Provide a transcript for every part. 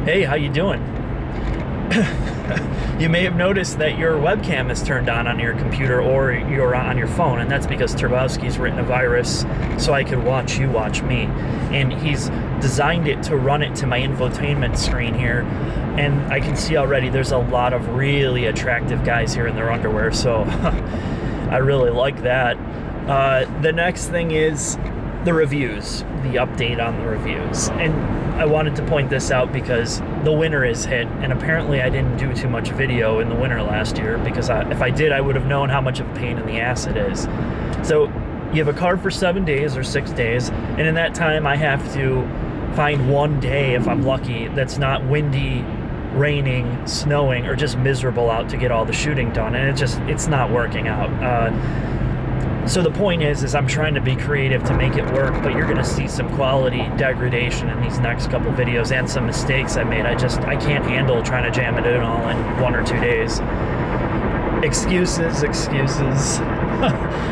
Hey, how you doing? You may have noticed that your webcam is turned on your computer or you're on your phone, and that's because Turbowski's written a virus so I could watch you watch me. And he's designed it to run it to my infotainment screen here, and I can see already there's a lot of really attractive guys here in their underwear, so I really like that. The next thing is the reviews, the update on the reviews. And I wanted to point this out because the winter is hit, and apparently I didn't do too much video in the winter last year because if I did, I would have known how much of a pain in the ass it is. So you have a car for 7 days or 6 days, and in that time I have to find one day, if I'm lucky, that's not windy, raining, snowing, or just miserable out to get all the shooting done, and it's not working out. So the point is I'm trying to be creative to make it work, but you're going to see some quality degradation in these next couple videos and some mistakes I made. I can't handle trying to jam it in all in 1 or 2 days. Excuses.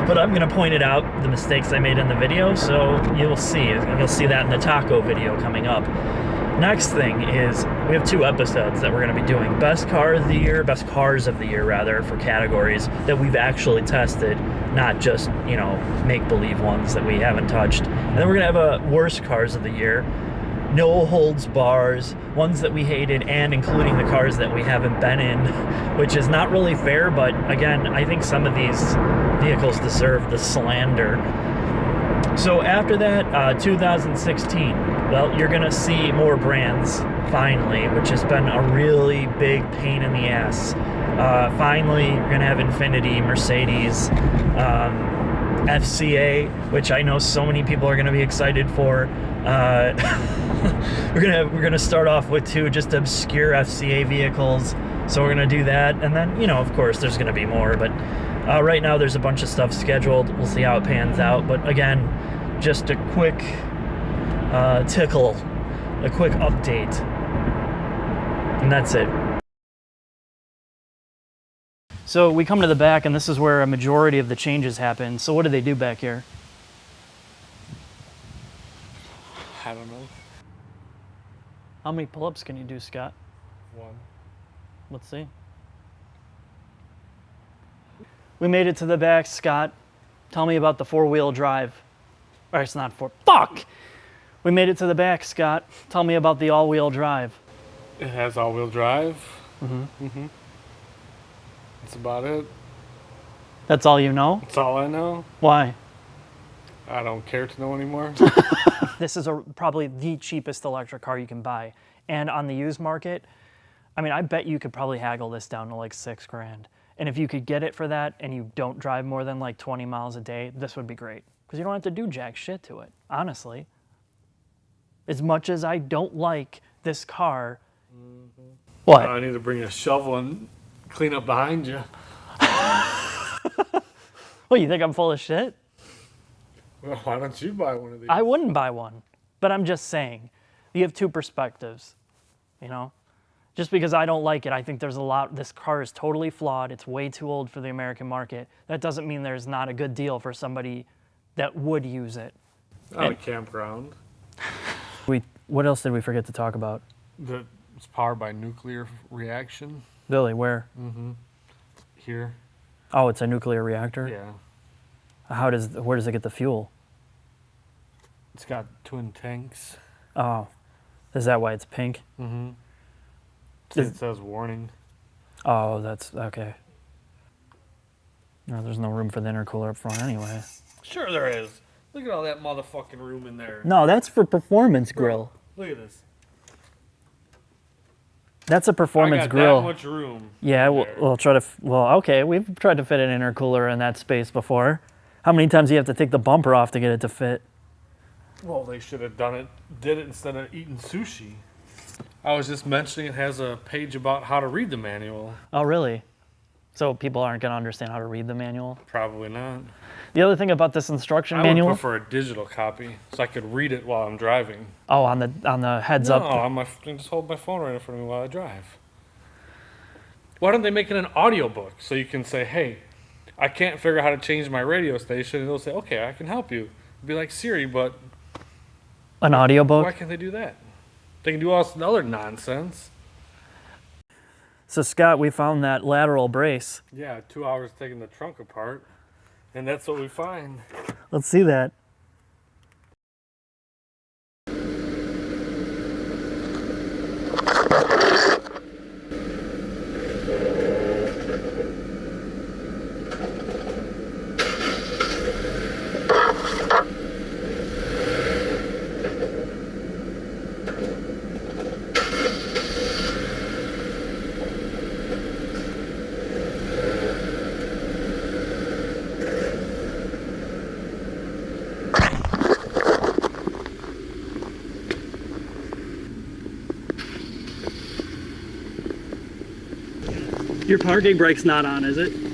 But I'm going to point it out, the mistakes I made in the video, so you'll see. You'll see that in the taco video coming up. Next thing is we have 2 episodes that we're going to be doing. Best cars of the year rather, for categories that we've actually tested, not just, make-believe ones that we haven't touched. And then we're going to have a worst cars of the year, no holds bars, ones that we hated, and including the cars that we haven't been in, which is not really fair, but again, I think some of these vehicles deserve the slander. So after that, 2016, well, you're going to see more brands, finally, which has been a really big pain in the ass. Finally, you're going to have Infiniti, Mercedes, FCA, which I know so many people are going to be excited for. We're gonna start off with 2 just obscure FCA vehicles, so we're going to do that, and then, of course, there's going to be more, but right now there's a bunch of stuff scheduled. We'll see how it pans out, but again, just a quick a quick update, and that's it. So we come to the back, and this is where a majority of the changes happen. So what do they do back here? I don't know. How many pull-ups can you do, Scott? 1. Let's see. We made it to the back, Scott. Tell me about the 4-wheel drive. Or it's not 4. Fuck! We made it to the back, Scott. Tell me about the all-wheel drive. It has all-wheel drive. Mm-hmm. That's about it. That's all you know? That's all I know. Why? I don't care to know anymore. This is probably the cheapest electric car you can buy. And on the used market, I bet you could probably haggle this down to like $6,000. And if you could get it for that and you don't drive more than like 20 miles a day, this would be great. Because you don't have to do jack shit to it, honestly. As much as I don't like this car. Mm-hmm. What? I need to bring a shovel and clean up behind you. What, you think I'm full of shit? Well, why don't you buy one of these? I wouldn't buy one. But I'm just saying, you have 2 perspectives, Just because I don't like it, I think this car is totally flawed. It's way too old for the American market. That doesn't mean there's not a good deal for somebody that would use it. A campground. What else did we forget to talk about? It's powered by nuclear reaction. Really, where? Here. Oh, it's a nuclear reactor? Yeah. Where does it get the fuel? It's got twin tanks. Oh, is that why it's pink? Mm-hmm. It says warning. Oh, that's okay. No, there's no room for the intercooler up front anyway. Sure there is. Look at all that motherfucking room in there. No, that's for performance grill. Look at this. That's a performance grill. That much room. Yeah, we'll try to. Okay, we've tried to fit an intercooler in that space before. How many times do you have to take the bumper off to get it to fit? Well, they should have did it instead of eating sushi. I was just mentioning it has a page about how to read the manual. Oh, really? So people aren't going to understand how to read the manual? Probably not. The other thing about this instruction manual... I would prefer a digital copy so I could read it while I'm driving. Oh, on the heads up? No, just hold my phone right in front of me while I drive. Why don't they make it an audiobook so you can say, hey, I can't figure out how to change my radio station, and they'll say, okay, I can help you. It'd be like Siri, but An audiobook? why can't they do that? They can do all this other nonsense. So Scott, we found that lateral brace. Yeah, 2 hours taking the trunk apart, and that's what we find. Let's see that. Your parking brake's not on, is it?